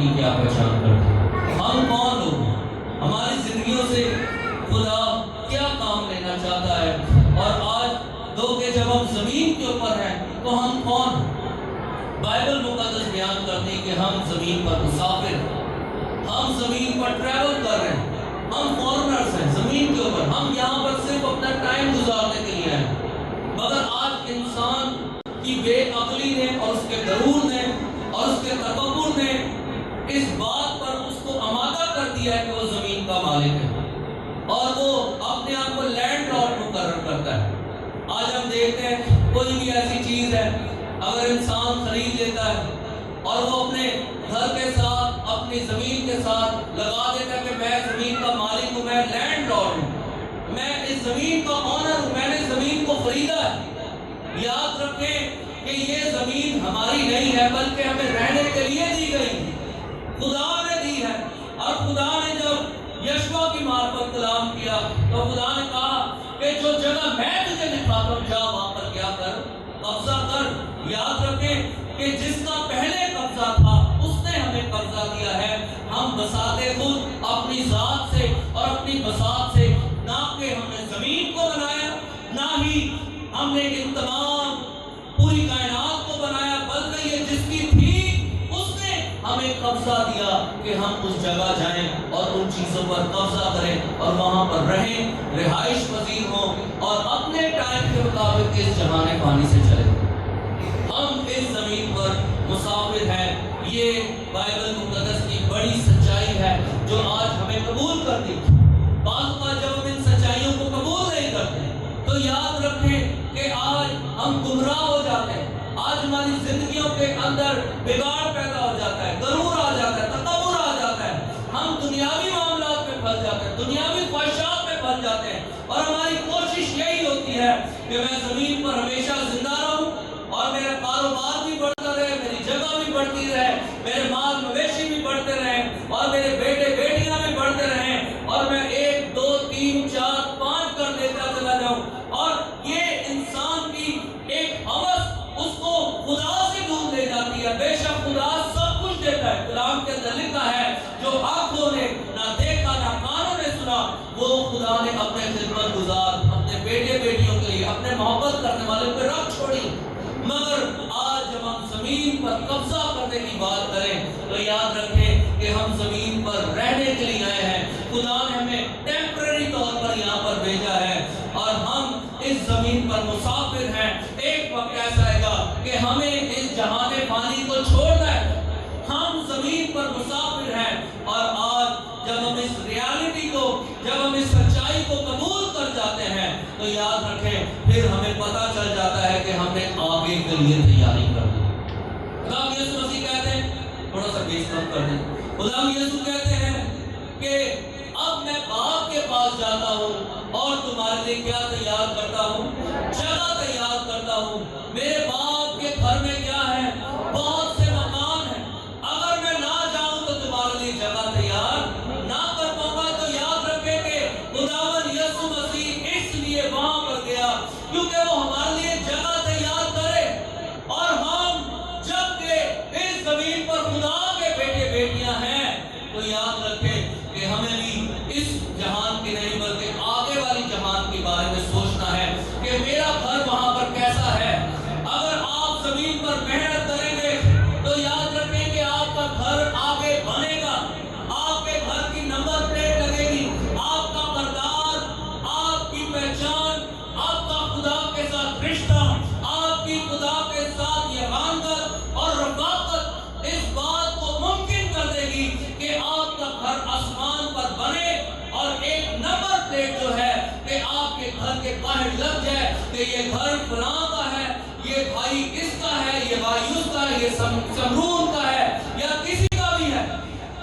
کی کیا پہچان کرتے ہیں؟ ہم کون لوگ ہیں؟ ہماری زندگیوں سے خدا کیا کام لینا چاہتا ہے؟ اور آج دو کہ جب ہم زمین کے اوپر ہیں تو ہم کون ہیں؟ بائبل مقدس بیان کرتے ہیں کہ ہم زمین پر مسافر ہیں، ہم زمین پر ٹریول کر رہے ہیں، ہم فارنرز ہیں زمین کے اوپر، ہم یہاں پر صرف اپنا ٹائم گزارنے کے لیے ہیں۔ مگر آج انسان کی بے عقلی نے اور اس کے غرور نے اور اس کے تکبر نے اس بات پر اس کو آمادہ کر دیا ہے کہ وہ زمین کا مالک ہے اور وہ اپنے آپ کو لینڈ لارڈ مقرر کرتا ہے۔ آج ہم دیکھتے ہیں کوئی بھی ایسی چیز ہے اگر انسان خرید لیتا ہے اور وہ اپنے گھر کے ساتھ اپنی زمین کے ساتھ لگا دیتا ہے کہ میں زمین کا مالک ہوں، میں لینڈ لارڈ ہوں، میں اس زمین کا آنر ہوں، میں نے زمین کو خریدا ہے۔ یاد رکھیں کہ یہ زمین ہماری نہیں ہے بلکہ ہمیں رہنے کے لیے دی گئی، خدا نے دی ہے۔ اور خدا نے جب یشوع کی معرفت کلام کیا تو خدا نے کہا کہ جو جگہ میں تجھے دکھاتا ہوں جا وہاں پر کیا کر، قبضہ کر۔ یاد رکھیں کہ جس کا پہلے قبضہ تھا اس نے ہمیں قبضہ دیا ہے۔ ہم بساتے خود اپنی ذات سے اور اپنی بساط سے، نہ کہ ہم نے زمین کو بنایا، نہ ہی ہم نے ان تمام پوری کائنات کو بنایا، بلکہ یہ جس کی تھی اس نے ہمیں قبضہ دیا کہ ہم اس جگہ جائیں اور ان چیزوں پر قبضہ کریں اور وہاں پر رہیں، رہائش پذیر ہوں اور اپنے ٹائم کے مطابق اس جہان فانی سے چلیں۔ ہم اس زمین پر مسافر ہیں، یہ بائبل مقدس کی بڑی سچائی ہے جو آج ہمیں قبول کر دی۔ بعض اوقات جب ہم ان سچائیوں کو قبول نہیں کرتے تو یاد رکھیں کہ آج ہم گمراہ ہو جاتے ہیں، آج ہماری زندگیوں کے اندر بگاڑ پیدا ہو جاتا ہے، غرور آ جاتا ہے، تکبر آ جاتا ہے، ہم دنیاوی معاملات میں پھنس جاتے ہیں، دنیاوی خواہشات میں پھنس جاتے ہیں اور ہماری کوشش یہی ہوتی ہے کہ میں زمین پر ہمیشہ زندہ رہوں اور میرا کاروبار بھی بڑھتا رہے، میری جگہ بھی بڑھتی رہے، میرے مال مویشی بھی بڑھتے رہیں اور میرے بیٹے بیٹیاں بھی بڑھتے رہیں اور میں 1 2 3 4 5 کر دیتا چلا جاؤں۔ اور یہ انسان کی ایک ہوس اس کو خدا سے دور لے جاتی ہے۔ بے شک خدا سب کچھ دیتا ہے، کلام کے اندر لکھا ہے جو آنکھوں نے نہ دیکھا نہ کانوں نے سنا وہ خدا نے اپنے خدمت گزار اپنے بیٹے بیٹیوں کے لیے اپنے محبت کرنے والے پہ رکھ چھوڑی۔ مگر آج جب ہم زمین پر قبضہ کرنے کی بات کریں تو یاد رکھیں کہ ہم زمین پر رہنے کے لیے آئے ہیں، خدا نے ہمیں ٹیمپرری طور پر یہاں پر بھیجا ہے اور ہم اس زمین پر مسافر ہیں۔ ایک وقت ایسا آئے گا کہ ہمیں اس جہان فانی کو چھوڑنا ہے، ہم زمین پر مسافر ہیں۔ اور آج جب ہم اس ریالٹی کو، جب ہم اس سچائی کو قبول کر جاتے ہیں تو یاد رکھیں پھر ہمیں پتہ چل جاتا ہے کہ ہم نے آگے کے لیے تیاری کر لی۔ خدا یسوع مسیح کہتے ہیں، تھوڑا سا بیس کم کر دیں، خدا یسوع کہتے ہیں کہ اب میں باپ کے پاس جاتا ہوں اور تمہارے لیے کیا تیار کرتا ہوں، جگہ تیار کرتا ہوں۔ میرے باپ کے گھر میں کیا ہے، بہت سے مکان ہیں، اگر میں نہ جاؤں تو تمہارے لیے جگہ تیار نہ کر پاؤں گا۔ تو یاد رکھیں کہ خداوند یسوع مسیح اس لیے وہاں پر گیا کیونکہ وہ ہمارے لیے جگہ تیار کرے، اور ہم جب کہ اس زمین پر خدا کے بیٹے بیٹیاں ہیں تو یاد رکھیں کہ ہمیں بھی اس جہان کی نہیں بلکہ آگے والی جہان کے بارے میں سوچنا ہے کہ میرا گھر وہاں پر کیسا ہے۔ اگر آپ زمین پر محنت کریں گے تو یاد رکھیں کہ آپ کا گھر آگے بنے گا، آپ کے گھر کی نمبر پلیٹ لگے گی، آپ کا کردار، آپ کی پہچان، آپ کا خدا کے ساتھ رشتہ، آپ کی خدا کے ساتھ یگانگت اور رفاقت اس بات کو ممکن کر دے گی کہ آپ کا گھر آسمان پر بنے اور ایک نمبر پلیٹ جو ہے کہ آپ کے گھر کے باہر لگ جائے کہ یہ گھر فلاں کا ہے، یہ بھائی اس کا ہے، یہ بھائی اس کا ہے، یہ سمرون کا ہے یا کسی کا بھی ہے،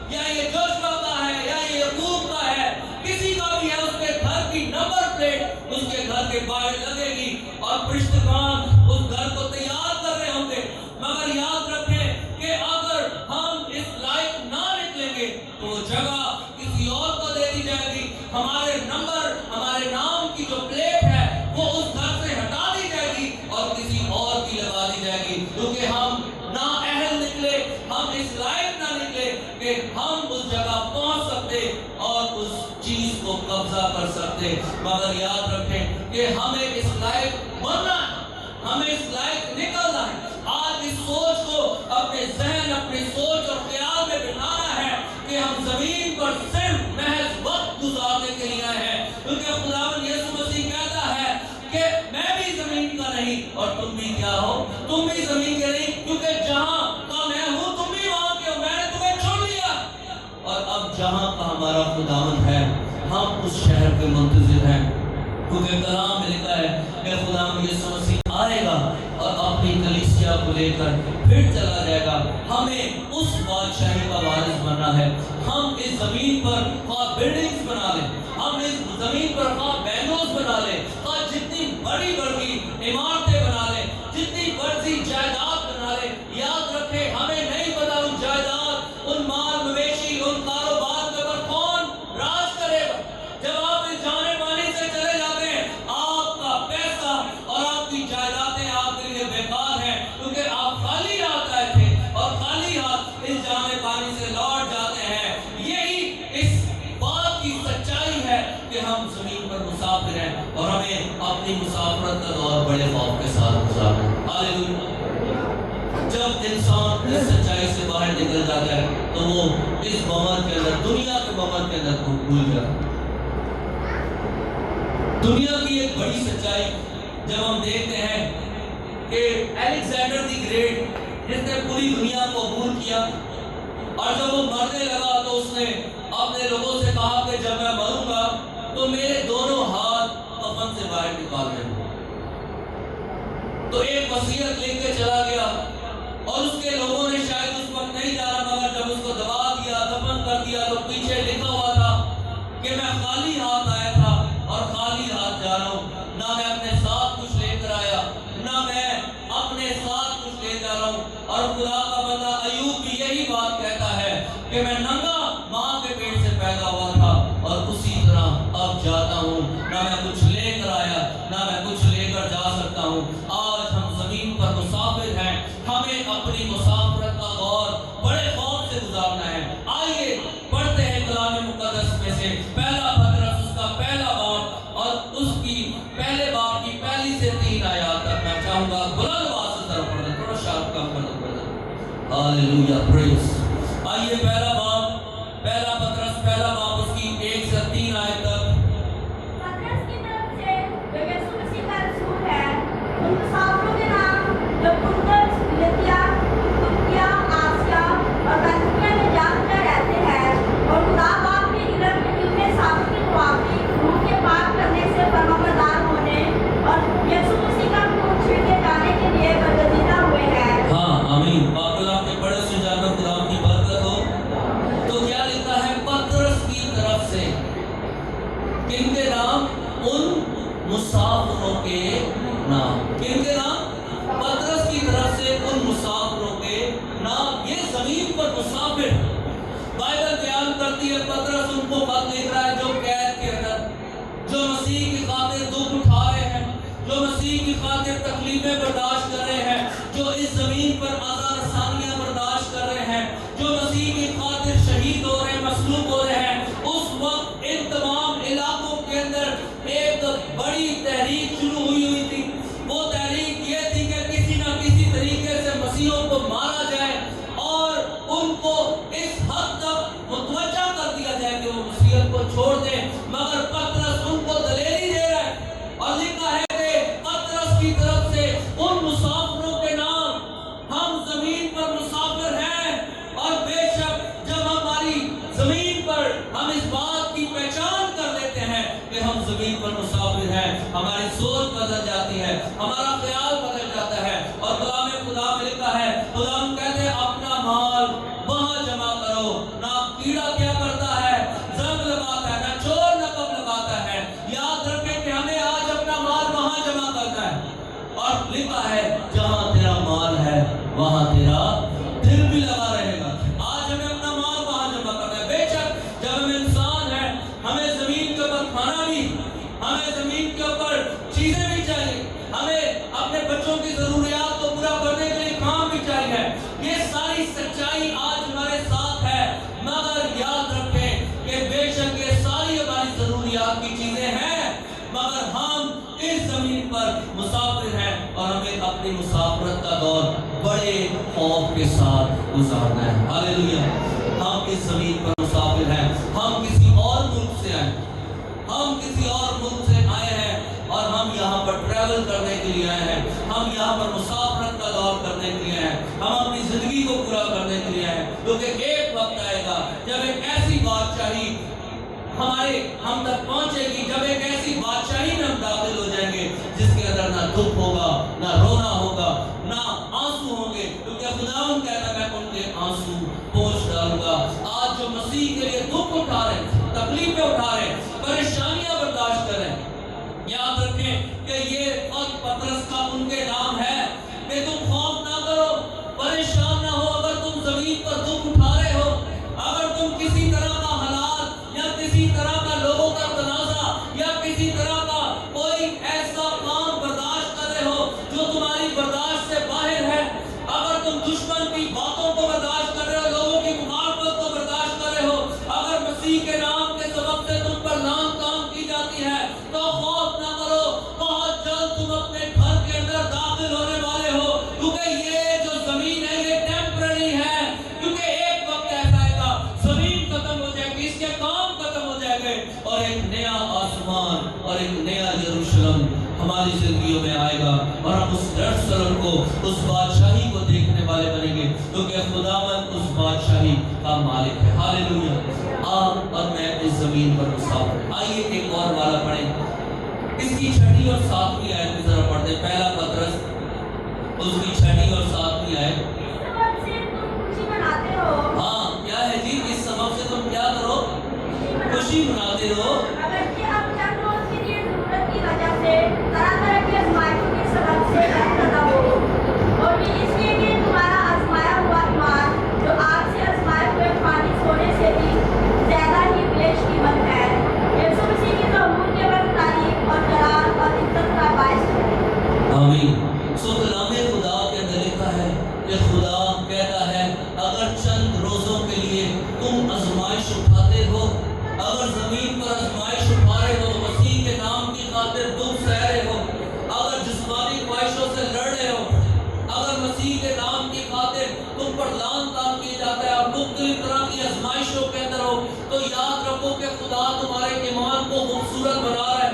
یا یہ جوشوا کا ہے یا یہ یعقوب کا ہے، کسی کا بھی ہے، اس کے گھر کی نمبر پلیٹ اس کے گھر کے باہر لگے گی اور پرشتگان اس گھر کو تیار کر رہے ہوں گے۔ مگر یاد رکھیں کہ اگر ہم اس لائق نہ نکلیں گے تو وہ جگہ کسی اور کو دے دی جائے گی، ہمارے نمبر، ہمارے نام کی جو پلیٹ ہے وہ اس گھر سے ہٹا دی جائے گی اور کسی اور کی لگا دی جائے گی، کیونکہ ہم نااہل نکلے، ہم اس لائق نہ نکلے सकते, मगर याद रखें कि हमें इस लायक बनना है, हमें इस लायक निकलना है। आज इस सोच को अपने जहन, अपनी सोच और ख्याल में बिठाना है कि हम जमीन पर सिर्फ महज वक्त गुजारने के लिए आए हैं, क्योंकि खुदावंद यीशु मसीह कहता है कि मैं भी जमीन का नहीं और तुम भी क्या हो, तुम भी जमीन के नहीं, क्योंकि जहां का मैं हूं तुम भी वहां के हो, मैंने तुम्हें छोड़ लिया। और अब जहां का हमारा खुदावंद है, हम उस शहर के मुंतजिर हैं, क्योंकि कलाम में लिखा है कि खुदावंद यीशु मसीह आएगा और अपनी कलीसिया को लेकर फिर चला जाएगा। हमें उस बादशाही का वारिस बनना है। हम इस जमीन पर खास बिल्डिंग्स बना लें, हम इस जमीन पर खास बैंगलोस बना लें, खास जितनी बड़ी बड़ी इमारतें बना लें, जितनी बड़ी जायदाद बना लें, याद रखें हमें नहीं पता उन जायदाद, उन माल मवेशी, उन कारोबार के ऊपर कौन राज करेगा। जब आप इस जाने पानी से चले जाते हैं, आपका पैसा और आपकी जायदादें आपके लिए बेकार हैं, क्योंकि आप खाली हाथ आए थे और खाली हाथ इस जाने पानी से लौट जाते हैं। यही इस बात की सच्चाई है कि हम जमीन पर मुसाफिर हैं और हमें अपनी मुसाफरत का दौर बड़े खौफ के साथ गुजारना है। हालेलुया। जब इंसान इस सच्चाई से बाहर निकल जाता है तो वो इस बमर के अंदर, दुनिया के बमर के अंदर भूल जाता है। दुनिया की एक बड़ी सच्चाई जब हम देखते हैं कि अलेक्जेंडर द ग्रेट, जिसने पूरी दुनिया को अबूर किया, और जब वो मरने लगा तो उसने अपने लोगों से कहा कि जब मैं मरूंगा तो मेरे दोनों हाथ कफन से बाहर निकाल दें। तो एक वसीयत लेके चला गया और उसके लोगों ने शायद उस वक्त नहीं जाना, मगर जब उसको दबा दिया, दफन कर दिया, तो पीछे लिखा हुआ था कि मैं खाली हाथ आया था और खाली हाथ जा रहा हूँ, ना मैं अपने साथ कुछ लेकर आया, ना मैं अपने साथ कुछ ले जा रहा हूँ। और खुदा का बंदा अय्यूब भी यही बात कहता है कि मैं नंगा माँ के पेट से पैदा हुआ था और उसी तरह अब जाता हूँ, ना मैं कुछ लेकर आया, ना मैं कुछ लेकर जा सकता हूँ। आज हम जमीन पर मुसाफिर हैं, हमें अपनी मुसाफरत का दौर बड़े खौफ से गुजारना है। आइए पढ़ते हैं कलाम मुकद्दस में से पहला पतरस उसका पहला बाब और उसकी पहले बाब की पहली से 3 आयत तक मैं चाहूंगा बुलंद आवाज से तरफ पढ़ें, थोड़ा शार्प कम करना पड़ेगा। Hallelujah, praise. आइए पहला बाब, पहला पतरस पहला बाब उसकी 1 से 3 आयत तक। पतरस की तरफ से जो यीशु मसीह का रसूल है, उन मुसाफिरों के नाम जो पुंतस, लिबिया, तुर्किया, आसिया और बैतूनिया में जाकर रहते हैं, और खुदा बाप के इल्म साबित के मुताबिक उनके पाक करने से परमबरदार होने और यीशु मसीह का खून छिड़के जाने के लिए बरगजीदा हुए हैं। हाँ, आमीन। बाकला के बड़े से जानकर खुदा की बरकत हो। तो क्या लिखा है? पतरस की तरफ से किनके नाम? उन मुसाफिरों के नाम। किनके नाम? पतरस की तरफ से उन मुसाफिरों के नाम। ये जमीन पर मुसाफिर, बाइबल बयान करती है पतरस उनको खत लिख रहा है जो कैद के अंदर, जो मसीह की खातिर दुख उठा रहे हैं, जो मसीह की खातिर तकलीफें बर्दाश्त कर रहे हैं, जो इस जमीन पर आज़ाद आसानियां बर्दाश्त कर रहे हैं, जो मसीह की खातिर शहीद हो रहे हैं, मसलूब हो रहे हैं। उस वक्त इन तमाम इलाकों के अंदर एक बड़ी तहरीक शुरू हुई थी। वो तहरीक ये थी कि किसी न किसी तरीके से मसीहों को मारा जाए और उनको इस हद तक मुतवज्जा कर दिया जाए कि वो मसीहत को छोड़ दें। मगर पतरस उनको दलेरी दे रहा है और लिखा है कि पतरस की तरफ से उन मुसाफिरों के नाम। हम जमीन पर मुसाफिर हैं और बेशक जब हमारी जमीन पर हम इस बात की पहचान कर लेते हैं कि हम जमीन पर मुसाफिर हैं, हमारी सोच बदल जाती है, हमारा ख्याल बदल जाता है। और कलाम खुदा में लिखा है, खुदा कहते हैं अपना माल वहां जमा करो, ना कीड़ा क्या करता है, जंग लगाता है, ना चोर नकब लगाता है। याद रखें कि हमें आज अपना माल वहां जमा करना है। और लिखा है जहां तेरा माल है वहां तेरा दिल भी लगा रहेगा। आज हमें अपना माल वहां जमा करना है। बेशक जब हम इंसान हैं, हमें जमीन के ऊपर खाना भी, हमें जमीन के ऊपर चीजें भी चाहिए, हमें इस जमीन पर मुसाफिर हैं और हमें अपनी मुसाफरत का दौर बड़े खौफ के साथ गुजारना है। हालेलुया। हम इस जमीन पर मुसाफिर हैं, हम किसी और मुल्क से आए, हम किसी और मुल्क से आए हैं और हम यहाँ पर ट्रैवल करने के लिए आए हैं, हम यहाँ पर मुसाफरत का दौर करने के लिए आए हैं, हम अपनी जिंदगी को पूरा करने के लिए आए हैं, क्योंकि एक वक्त आएगा जब एक ऐसी बादशाही हम तक पहुंचेगी, जब एक ऐसी बादशाही में हम दाखिल हो जाएंगे जिसके अंदर ना दुख होगा, ना रोना होगा, ना आंसू होंगे, क्योंकि खुदावंद कहता है मैं उनके आंसू पोंछ डालूंगा। आज जो मसीह के लिए दुख उठा रहे, तकलीफें उठा रहे, परेशानियां बर्दाश्त कर रहे हैं, याद रखें कि ये वक्त पतरस का उनके नाम है कि तुम खौफ ना करो, परेशान ना हो। अगर तुम जमीन पर दुख उठा रहे हो, अगर तुम किसी तरह का हालात या किसी तरह का लोगों का तनाजा या किसी तरह का कोई ऐसा काम बर्दाश्त कर रहे हो जो तुम्हारी बर्दाश्त से बाहर है, अगर तुम दुश्मन की बातों को बर्दाश्त कर रहे हो, लोगों की मुखालफत को बर्दाश्त कर रहे हो, अगर मसीह के नाम के सबब से तुम पर लान तान की जाती है, तो खौफ ना करो। बहुत जल्द तुम अपने घर के अंदर दाखिल होने वाले हो, क्योंकि ये जो जमीन है ये टेम्पररी है, क्योंकि एक वक्त ऐसा आएगा जमीन खत्म हो जाएगी, इसके काम खत्म हो जाएंगे और एक नया आसमान और एक नया यरूशलेम हमारी जिंदगियों में आएगा और हम उस यरूशलेम को, उस बादशाही को देखने वाले बनेंगे, क्योंकि खुदावंद उस बादशाही का मालिक है। हालेलुया। आप और मैं इस जमीन पर मुसाफिर। आइए एक और वाला पढ़ें, इसकी 6वीं और 7वीं आयत में जरा पढ़ते। पहला पतरस उसकी 6वीं और 7वीं आयत। इस सबब से तुम खुशी मनाते हो। हाँ, क्या है जी? इस सबब से तुम क्या करो? खुशी मनाते हो। अगर कि अब चंद रोज के लिए जरूरत की वजह से तरह-तरह की आजमाइशों के सबब से डरता हो, और भी इसलिए कि तुम्हारा आजमाया हुआ ईमान जो आग से आजमाए हुए पानी सोने से भी ज्यादा ही बेशकीमत है, यीशु मसीह की जो अमूल्यवान तारीफ और जलाल और इज्जत का बायस है। आमीन। सो कलामे खुदा के अंदर लिखा है कि खुदा कहता है अगर चंद रोजों के लिए तुम आजमाइश उठाते हो, अगर जमीन पर आजमाइश उठा रहे हो, मसीह के नाम की खातिर दुख सह रहे हो, अगर जिस्मानी ख्वाहिशों से लड़ रहे हो, अगर मसीह के नाम की खातिर तुम पर लान तान किया जाता है और मुख्तलिफ तरह की आजमाइशों के अंदर हो, तो याद रखो कि खुदा तुम्हारे ईमान को खूबसूरत बना रहा है,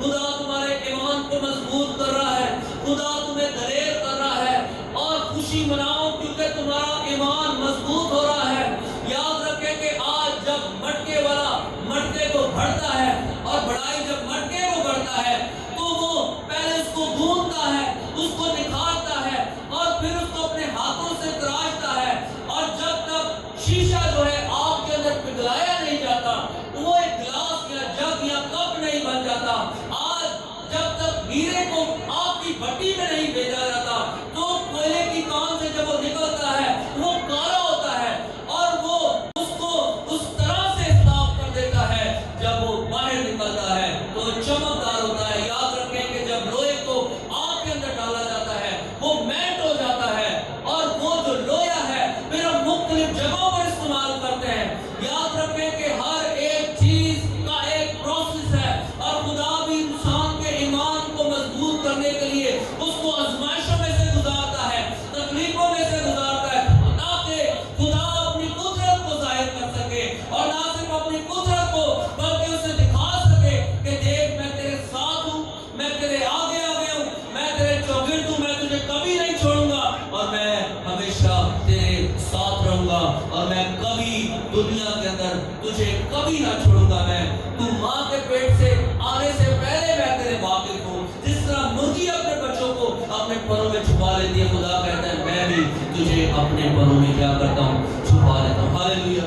खुदा तुम्हारे ईमान को मजबूत कर रहा है, खुदा तुम्हें दलेर कर रहा है। और खुशी मनाओ क्योंकि तुम्हारा ईमान मजबूत हो रहा है। याद रखें कि आज जब मटके वाला मटके को भरता है और बढ़ाई जब मटके को भरता है, तो वो पहले उसको गूंथता है, उसको निखारता है और फिर उसको अपने हाथों से तराशता है, और जब तक शीशा जो है आग के अंदर पिघलाया नहीं जाता, वो एक गिलास या जग या कप नहीं बन जाता। आज जब तक हीरे को आग की भट्टी में नहीं भेजा जाता, तो कोयले की कान से जब वो निकलता है वो काला होता है और वो उसको उस तरह से साफ कर देता है, जब वो बाहर निकलता है तो चमकदार होता है। याद रखें कि जब लोहे को आग के अंदर डाला जाता है वो मेल्ट हो जाता है, और वो जो लोहा है फिर हम मुख्तलिफ जगहों पर इस्तेमाल करते हैं। याद रखें कि हर एक चीज का एक प्रोसेस है, और खुदा भी इंसान के ईमान को मजबूत करने के लिए उसको आजमाइशों में से गुजारता है, तकलीफों में से गुजारता है, ताकि खुदा अपनी कुदरत को जाहिर कर सके, और ना सिर्फ अपनी कुदरत को बल्कि उसे दिखा सके कि देख मैं तेरे साथ हूँ, मैं तेरे आगे आ गया हूँ, मैं तेरे चौगिर्द हूँ, मैं तुझे कभी नहीं छोड़ूंगा और मैं हमेशा तेरे साथ रहूंगा, और मैं कभी दुनिया के अंदर तुझे कभी ना छोड़ूंगा। मैं तू माँ के पेट से आने से पहले मैं तेरे वाकिफ हूँ। जिस तरह मुर्गी अपने बच्चों को अपने परों में छुपा लेती है, खुदा कहता है मैं भी तुझे अपने परों में क्या करता हूँ, छुपा लेता हूँ। हालेलुया।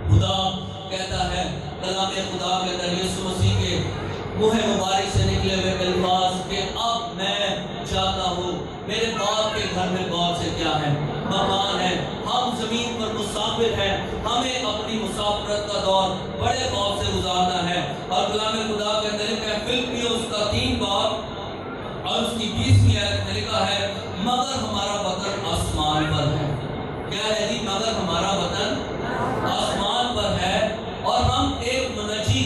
खुदा कहता है कलामे खुदा के अंदर यीशु मसीह के मुँह मुबारक से निकले हुए अल्फाज के अब मैं जाता हूँ, मेरे बाप के घर में बहुत से क्या है, मकान है, हम जमीन पर मुसाफिर हैं, हमें अपनी मुसाफरत का दौर बड़े खौफ से गुजारना है। और कलामे खुदा के अंदर लिखा है फिलिप्पियों उसका 3 बाब और उसकी 20वीं आयत में लिखा है मगर हमारा वतन आसमान पर है। क्या है जी? मगर हमारा वतन आसमान पर है, और हम एक मुनजी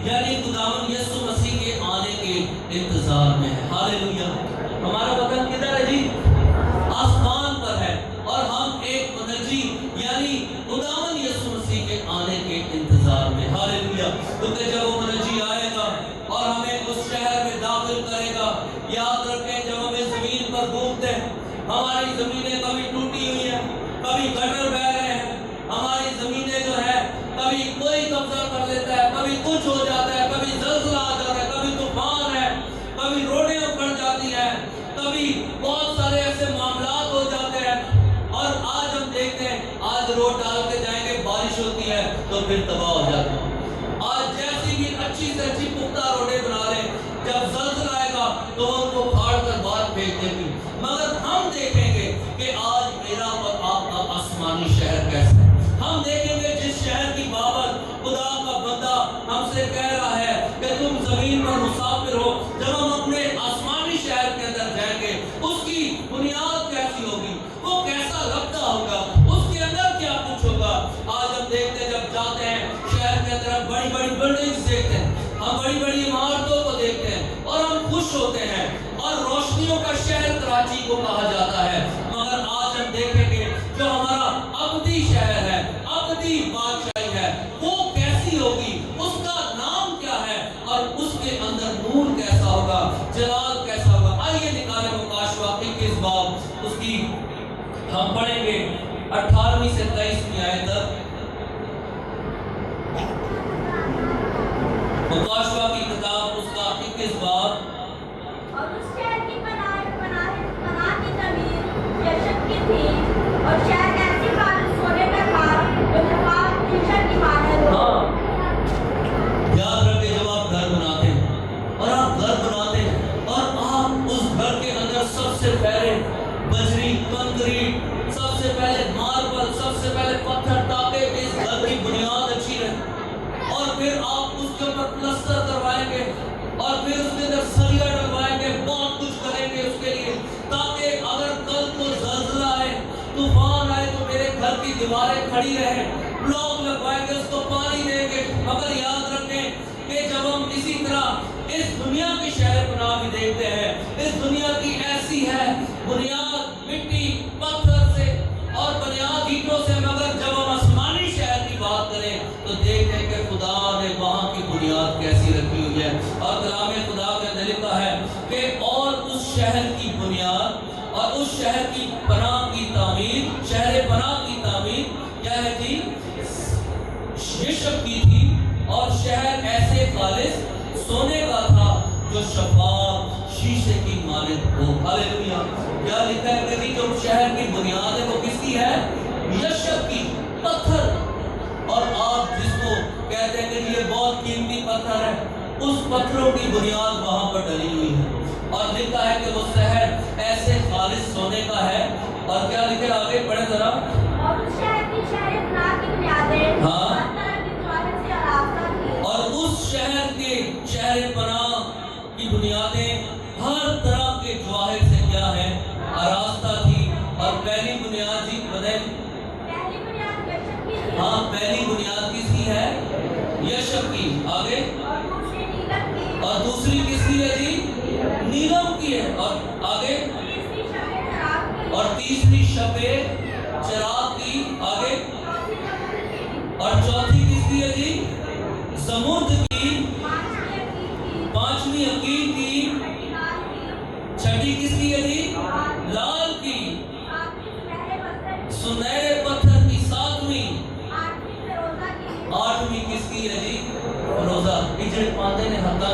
यानी खुदावंद यीशु मसीह के आने के इंतजार में है। हालेलुया। हमारा वतन किधर है जी? आसमान पर है, और हम एक मुनज्जी यानी खुदावन यीशु मसीह के आने के इंतजार में। हालेलुया। क्योंकि जब वो मुनज्जी आएगा और हमें उस शहर में दाखिल करेगा, याद रखें जब हमें जमीन पर घूमते हैं, हमारी जमीनें कभी टूटी हुई हैं, कभी गटर बह रहे हैं, हमारी जमीनें जो है कभी कोई कब्जा कर लेता है, कभी कुछ हो जाता है, कभी जलजला आ जाता है, कभी तूफान है, कभी रोडें उखड़ जाती हैं, कभी बहुत सारे ऐसे मामलात हो जाते हैं। और आज हम देखते हैं, आज रोड डाल के जाएंगे, बारिश होती है तो फिर तबाह हो जाता है। आज जैसी भी अच्छी से अच्छी पुख्ता रोडें बना लें, जब जलजला आएगा तो उनको फाड़ कर बाहर फेंक देंगे। मगर हम देखेंगे कि आज मेरा और आपका आसमानी शहर कैसा है। हम देखेंगे जिस शहर की बाबत खुदा का बंदा हमसे कह रहा है कि तुम जमीन पर मुसाफिर हो, जब हम अपने आसमानी शहर के अंदर जाएंगे, उसकी बुनियाद कैसी होगी, वो कैसा लगता होगा, उसके अंदर क्या कुछ होगा। आज हम देखते हैं, जब जाते हैं शहर के अंदर, हम बड़ी बड़ी बिल्डिंग्स देखते हैं, हम बड़ी बड़ी इमारतों को देखते हैं और हम खुश होते हैं, और रोशनियों का शहर कराची को कहा जाता है। मगर आज हम देखेंगे जो हमारा अबदी शहर है, अबदी बादशाही है, वो कैसी होगी, उसका नाम क्या है, और उसके अंदर नूर कैसा होगा, जलाल कैसा होगा। आइए निकालें मुकाशवा 21 बाब, उसकी हम पढ़ेंगे 18वीं से 23वीं आयत तक। मुकाशवा की किताब उसका 21 बाब। और उस शहर की पनाह की तमीर यशब की थी, और शहर ऐसी खालिस सोने का था जो नवाब शीशा की मानद हो। याद रखें, जब आप घर बनाते हैं और आप घर बनाते हैं और आप उस घर के अंदर सबसे पहले बजरी, कंक्रीट, सबसे पहले मार्बल, सबसे पहले पत्थर, ताकि इस घर की बुनियाद अच्छी रहे, और फिर आप उसके ऊपर प्लास्टर करवाएंगे, और फिर उसके अंदर सरिया डलवाएंगे, बहुत कुछ करेंगे उसके लिए, ताकि अगर कल को ज़लज़ला आए, तूफान आए, तो मेरे घर की दीवारें खड़ी रहे, ब्लॉक लगवाएंगे, उसको पानी देंगे। मगर याद रखें कि जब हम इसी तरह इस दुनिया की शहर पनाह भी देखते हैं, इस दुनिया की ऐसी है बुनियाद मिट्टी पत्थर से और बुनियाद ईंटों से, मगर जब हम आसमानी शहर की बात करें तो देखते हैं कि खुदा ने वहाँ की बुनियाद कैसी रखी हुई है। और कलाम खुदा के अंदर लिखा है कि और उस शहर की बुनियाद और उस शहर की पनाह की तामीर, शहर पनाह की तामीर क्या है जी? यशब की थी, और शहर ऐसे खालिस सोने का था जो शफाफ शीशे की मानद हो। हालेलुया। क्या लिखा है कि जो शहर की बुनियाद है वो किसकी है? यशब की, पत्थर। और आप जिसको कहते हैं कि ये बहुत कीमती पत्थर है, उस पत्थरों की बुनियाद वहां पर डली हुई है। और लिखा है कि वो शहर ऐसे खालिस सोने का है। और क्या लिखे आगे पढ़े जरा। और उस शहर की शहर पनाह की बुनियादें हाँ। हर तरह की जवाहर से आरास्ता थी। और उस शहर के शहर पनाह की बुनियादें हर तरह के जवाहिर से क्या है? आरास्ता थी। और पहली बुनियाद जी बताएं। पहली बुनियाद यशब की थी। हाँ, पहली बुनियाद किसकी है? यशब की। आगे। और दूसरी नीलम की। और दूसरी किसकी है जी? नीलम की है। और आगे। तीसरी शबे चराग की। और तीसरी शबे चराग की। आगे। चौथी जमुन की। और चौथी किसकी है जी? समुद्र की। पांचवी अकील की। पांचवी अकील की। छठी लाल की। छठी किसकी है जी? लाल। लाल की। सातवीं सुनहरे पत्थर की। सुनहरे पत्थर की। सातवीं। आठवीं फिरोजा की। आठवीं किसकी है जी? रोजा। इजड़े पांदे ने हत्ता,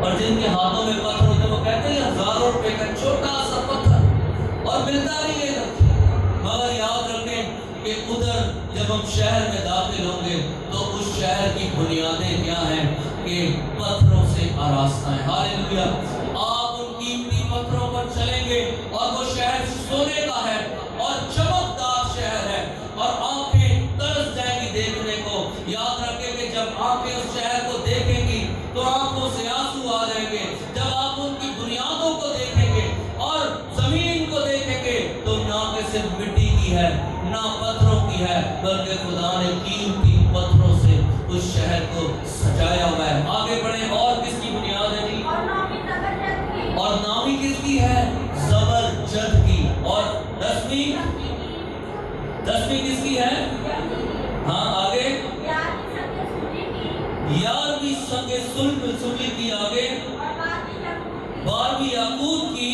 और जिनके हाथों में पत्थर होते वो कहते हैं हजारों रुपए का छोटा सा पत्थर, और मिलता नहीं है। मगर याद रखें कि उधर जब हम शहर में दाखिल होंगे तो उस शहर की बुनियादें क्या हैं? कि पत्थरों से आरास्ता है। हालेलुया। आप उन कीमती पत्थरों पर चलेंगे और वो शहर सोने का है और चमकदार शहर है, और आंखें तरस जाएंगी देखने को। याद रखें कि जब आंखें उस शहर को देखेंगी तो आंखों से आंसू आ जाएंगे। जब आप उनकी बुनियादों को देखेंगे और जमीन को देखेंगे तो ना कि सिर्फ मिट्टी की है, ना पत्थरों की है, बल्कि खुदा ने कीमती पत्थरों से उस शहर को सजाया हुआ है। आगे बढ़े। और किसकी बुनियाद है जी? और नौवीं 10वीं किसकी है? हाँ आगे। 11वीं संगे सुलह की आगे। 12वीं याकूब की।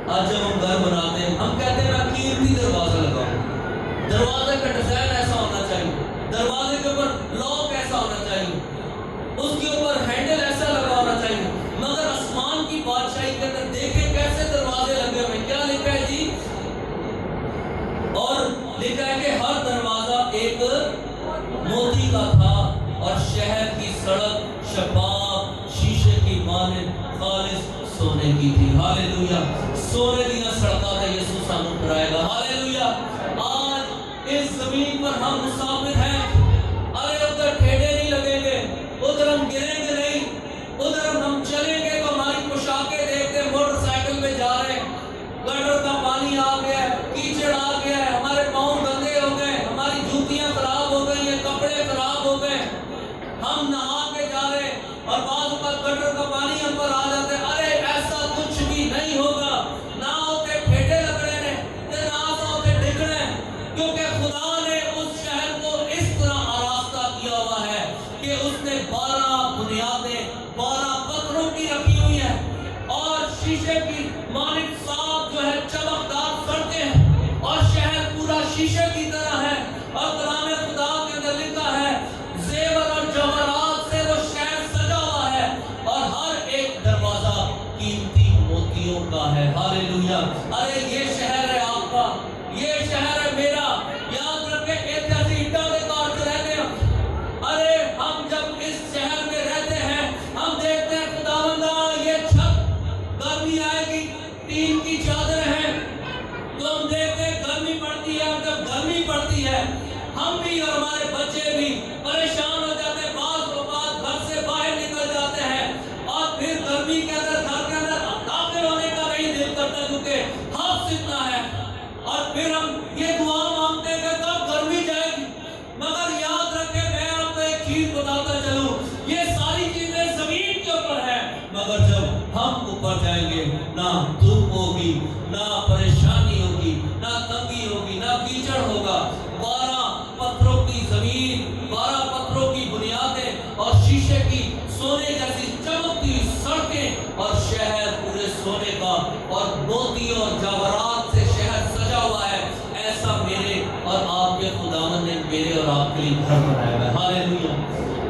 आज जब हम घर बनाते हैं हम कहते हैं मैं कीमती दरवाजा लगाऊं, दरवाजे का डिजाइन ऐसा होना चाहिए, दरवाजे के ऊपर लॉक ऐसा होना चाहिए, उसके ऊपर हैंडल ऐसा लगा होना चाहिए। मगर आसमान की बादशाही के अंदर देखें कैसे दरवाजे लगे हुए। क्या लिखा है जी? और लिखा है कि हर दरवाजा एक मोती का था और शहर की सड़क शफाफ शीशे की मानिंद खालिस सोने की थी। हालेलुया। सोने दिया सड़का था यीशु सानू कराएगा। हालेलुया। आज इस जमीन पर हम मुसाफिर हैं। अरे उधर ठेडे नहीं लगेंगे, उधर हम गिरेंगे नहीं, उधर हम चलेंगे तो हमारी पोशाकें देखते मोटरसाइकिल पे जा रहे हैं, गटर का पानी आ गया है, कीचड़ आ गया है, हमारे पाँव गंदे हो गए, हमारी जूतियां खराब हो गई हैं, कपड़े खराब हो गए, हम नहा के जा रहे और बाद में गटर का पानी हम पर आ जाते। अरे ऐसा कुछ भी नहीं होगा। ना होते ठेडे लगने ने, ना होते डिगने, क्योंकि खुदा ने उस शहर को इस तरह आरास्ता किया हुआ है कि उसने 12 बुनियादें 12 पत्थरों की रखी हुई है और शीशे की मानिक साफ जो है चमकदार सड़कें हैं और शहर पूरा शीशे की तरह है। और कलाम खुदा के अंदर लिखा है जेवर और जवाहरात से वो शहर सजा हुआ है और हर एक दरवाजा कीमती मोतियों का है। हालेलुया। अरे ये शहर है आपका, ये शहर है मेरा। याद रखें ऐतिहासिक ईंटों के तौर पर रहते हैं। अरे हम जब इस शहर में रहते हैं हम देखते हैं खुदावंदा ये छत गर्मी आएगी, टीन की चादर है, तो हम देखते हैं गर्मी पड़ती है। जब गर्मी पड़ती है हम भी और हमारे बच्चे भी परेशान हो जाते हैं, बात घर से बाहर निकल जाते हैं और फिर गर्मी के अंदर घर के अंदर दाखिल होने का नहीं दिल करता क्योंकि हफ्स इतना है। और फिर हम ये दुआ मांगते हैं कि कब गर्मी जाएगी। मगर याद रखें मैं आपको एक चीज बताता चलूं, ये सारी चीजें जमीन के ऊपर है, मगर जब हम ऊपर जाएंगे ना धूप होगी, ना परेशानी होगी, ना तंगी होगी, ना कीचड़ होगा। 12 पत्थरों की जमीन, 12 पत्थरों की बुनियादें और शीशे की सोने जैसी चमकती सड़कें और शहर पूरे सोने का और मोती और जवाहरात से शहर सजा हुआ है। ऐसा मेरे और आपके खुदावंद ने मेरे और आपके लिए घर बनाया है। हालेलुया।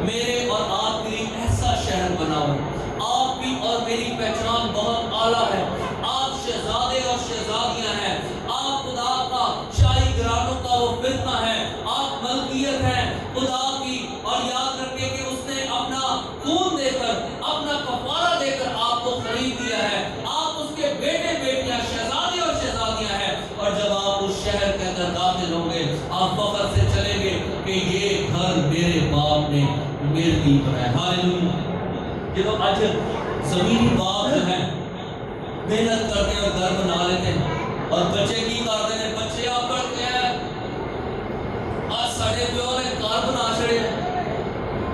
मेरे और आपके लिए ऐसा शहर बना हुआ है। आपकी और मेरी पहचान बहुत आला है। आप शहजादे और शहजादियां हैं। आप खुदा का शाही घरानों का वो फिरका है। आप मलकियत हैं खुदा की। और याद रखिए कि उसने अपना खून देकर, अपना कफारा देकर आपको खरीद दिया है। आप उसके बेटे बेटियां, शहजादे और शहजादियां हैं। और जब आप उस शहर के अंदर दाखिल होंगे आप फख्र से चलेंगे कि ये घर मेरे बाप ने मेरे लिए बनाया। हालेलुया। देखो आज जमीनी बाप जो है मेहनत करते हैं और घर बना लेते हैं और बच्चे की करते हैं, बच्चे आप करते हैं आज साढ़े प्यो ने घर बना छड़े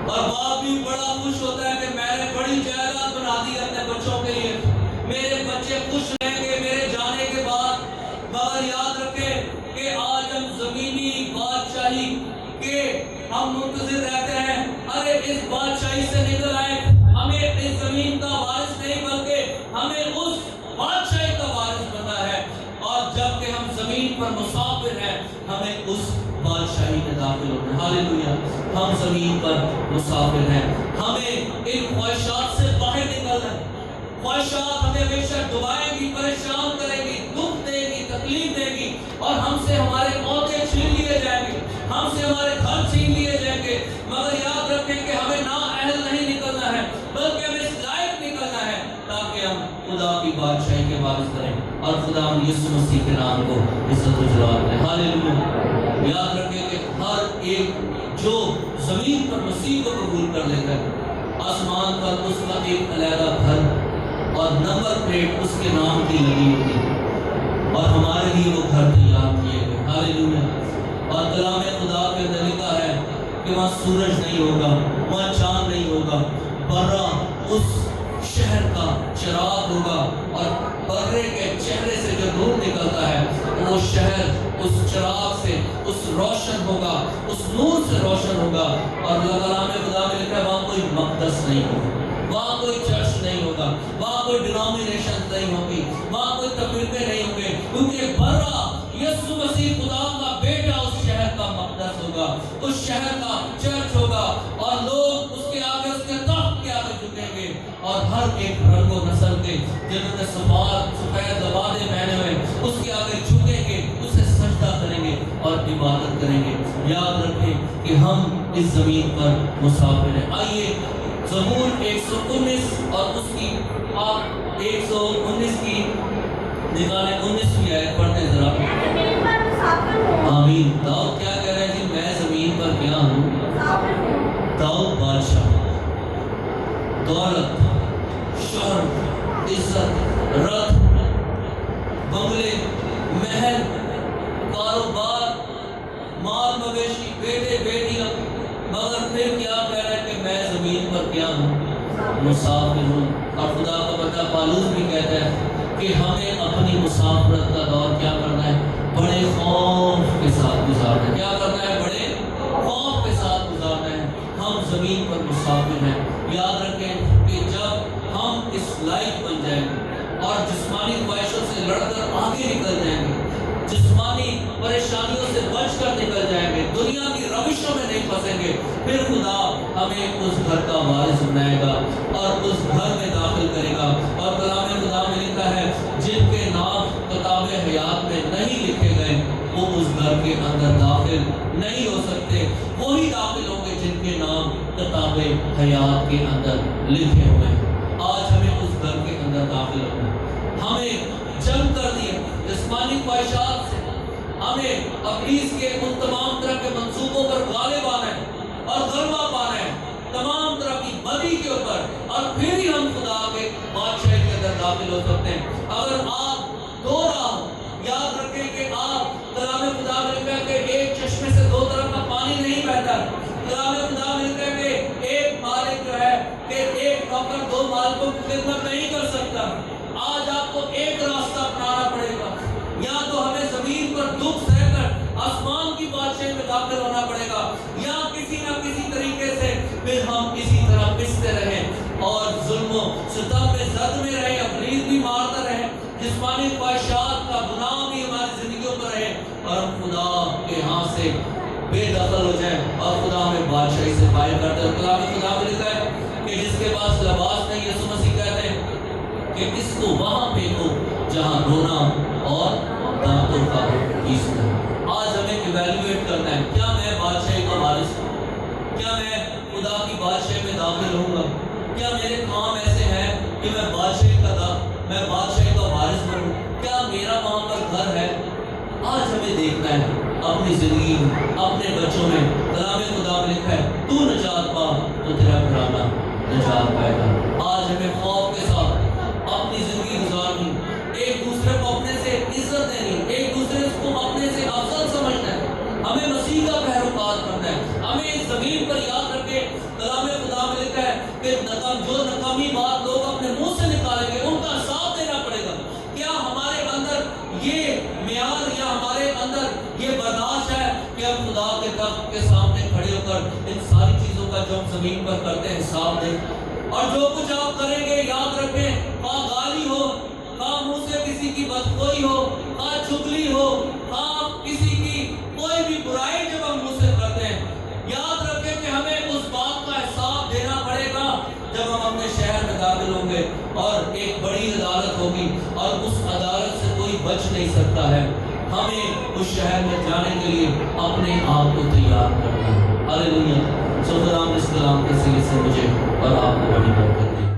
और बाप भी बड़ा खुश होता है कि मैंने बड़ी जायदाद बना दी अपने बच्चों के लिए, मेरे बच्चे खुश रहेंगे मेरे जाने के बाद। मगर याद रखें कि आज हम जमीनी बादशाही के हम मुंतजिर रहते हैं। अरे इस बादशाही से निकल आए, हमें इस जमीन का वारिस नहीं बल्कि हमें उस बादशाही का वारिस बनना है। और जबकि हम जमीन पर मुसाफिर हैं हमें उस बादशाही में दाखिल होना है। हालेलुया। हम जमीन पर मुसाफिर हैं, हमें इन ख्वाहिशात से बाहर निकलना है। ख्वाहिशात हमें हमेशा डुबाएंगी, परेशान करेंगी, दुख देगी, तकलीफ देगी और हमसे हमारे औहदे छीन लिए जाएंगे, हमसे हमारे घर छीन लिए जाएंगे। मगर याद रखें कि हमें ना अहल नहीं निकलना है बल्कि हमें इस लायक निकलना है ताकि हम खुदा की बादशाही के वारिस करें और खुदा यीशु मसीह के नाम को इज्जत व जलाल दें। हालेलुया। याद रखें कि हर एक जो जमीन पर मसीह को कबूल कर लेता है आसमान पर उसका एक अलग घर और नंबर प्लेट उसके नाम की लगी होगी और हमारे लिए वो घर तैयार किए गए। हालेलुया। और कलाम खुदा के अंदर लिखा है कि वहाँ सूरज नहीं होगा, वहाँ चांद नहीं होगा, बर्रा उस शहर का चिराग होगा और बर्रे के चेहरे से जो नूर निकलता है वो वो शहर उस चिराग से उस रोशन होगा, उस नूर से रोशन होगा। और कलाम खुदा में लिखा है वहाँ कोई मक़दस नहीं होगा, वहाँ कोई चर्च नहीं होगा, वहाँ कोई डिनोमिनेशन नहीं होगी, वहाँ कोई तफरीक़े नहीं होंगे, क्योंकि बर्रा यीशु मसीह खुदा का बेटा उस शहर का मक़दस होगा, उस शहर का चर्च होगा। और लोग उसके आगे, उसके तख्त के आगे झुकेंगे और हर एक रंगो नस्ल के जिन्होंने सफेद लबादे पहने हुए उसके आगे झुकेंगे, उसे सजदा करेंगे और इबादत करेंगे। याद रखें कि हम इस ज़मीन पर मुसाफिर हैं। आइए ज़बूर 119 और उसकी आप 119 की निकालें, 19वीं आयत पढ़ते हैं जरा। ज़मीन पर मुसाफिर हूँ। आमीन। दाऊद क्या कह रहे हैं जी? मैं ज़मीन पर क्या हूँ? मुसाफिर हूँ। दाऊद बादशाह दौलत, शोहरत, इज्जत, रथ, बंगले, महल, कारोबार, माल मवेशी, बेटे बेटियां, मगर फिर क्या कह रहा है कि मैं ज़मीन पर क्या हूँ? मुसाफिर हूँ। और खुदा का बंदा पौलुस भी कहता है कि हमें अपनी मुसाफरत का दौर क्या करना है? बड़े खौफ के साथ गुजारना है। क्या करना है? बड़े खौफ के साथ गुजारना है। हम ज़मीन पर मुसाफिर हैं। याद रखें कि जब हम इस लायक बन जाएंगे और जिस्मानी ख्वाहिशों से लड़कर आगे निकल जाएंगे, जिस्मानी परेशानियों से बचकर निकल जाएंगे, दुनिया की रविशों में नहीं फंसेंगे, फिर खुदा हमें उस घर का वारिस बनाएगा और उस घर में दाखिल करेगा। और कलाम खुदा में लिखा है जिनके नाम किताब हयात में नहीं लिखे गए वो उस घर के अंदर दाखिल नहीं हो सकते। वही दाखिल होंगे जिनके नाम किताब हयात के अंदर लिखे हुए हैं। आज हमें उस घर के अंदर दाखिल होना है। हमें जंग कर दिए जिस्मानी ख्वाहिशात से, हमें इब्लीस के उन तमाम तरह के मंसूबों पर गालिब आना है और गलबा पाना है, तमाम तरह की बदी के ऊपर, और फिर ही हम खुदा के बादशाह के अंदर दाखिल हो सकते हैं। अगर आप दो राह, याद रखें कि आप कलाम खुदा में लिखा है कि एक चश्मे से दो तरफ का पानी नहीं बहता। कलाम खुदा में लिखा है कि एक मालिक जो है कि एक नौकर दो मालिकों की खिदमत नहीं कर सकता। आज आपको एक रास्ता अपनाना पड़ेगा, या तो हमें जमीन पर दुख सहकर आसमान की बादशाही में दाखिल होना पड़ेगा, या किसी न किसी तरीके से फिर हम इसी तरह पिसते रहें और जुल्म सितम में जद में रहे, इब्लीस भी मारता रहे, जिस्मानी ख्वाहिशात का गुनाह भी हमारी जिंदगियों पर रहे, और हम खुदा के हाथ से बेदखल हो जाए और खुदा हमें बादशाही से बाहर कर दे। कलाम खुदा में लिखा है कि जिसके पास लिबास नहीं, यीशु मसीह कहते हैं कि इसको वहां फेंको जहां रोना और दांतों का पीसना। आज हमें इवैल्यूएट करना है, क्या मैं बादशाही का वारिस हूँ? क्या मैं खुदा की बादशाही में दाखिल होऊंगा? क्या मेरे काम ऐसे हैं कि मैं बादशाही का वारिस बनूं? क्या मेरा वहां पर घर है? आज हमें देखना है अपनी जिंदगी में, अपने बच्चों में। कलाम खुदा में लिखा है तू निजात पा तो तेरा घराना निजात पाएगा। आज हमें खौफ के साथ अपनी जिंदगी गुजारनी, एक दूसरे को अपने से इज्जत देनी, एक दूसरे को अपने से अफजल समझना है, हमें मसीह का पैरोकार बनना है। हमें इस जमीन पर याद रखे कलाम खुदा में लिखा है कि जो नकामी बात लोग अपने मुंह से निकालेंगे उनका साथ देना पड़ेगा। क्या हमारे अंदर ये म्यार या हमारे अंदर ये बर्दाश्त है कि हम खुदा के तख्त के सामने खड़े होकर इन सारी चीजों का जो हम जमीन पर करते हैं हिसाब दें? और जो कुछ आप करेंगे याद रखें, खा गाली हो, खा मुंह से किसी की बदखोई हो, खा चुगली हो, खा किसी की कोई भी बुराई जब हम मुंह से करते हैं, याद रखें कि हमें उस बात का हिसाब देना पड़ेगा जब हम अपने शहर में दाखिल होंगे और एक बड़ी अदालत होगी और उस अदालत से कोई बच नहीं सकता है। हमें उस शहर में जाने के लिए अपने आप को तैयार करना है। हालेलुया। सो खुदा इस कलाम के सिले से मुझे और आपको बड़ी बरकत दे।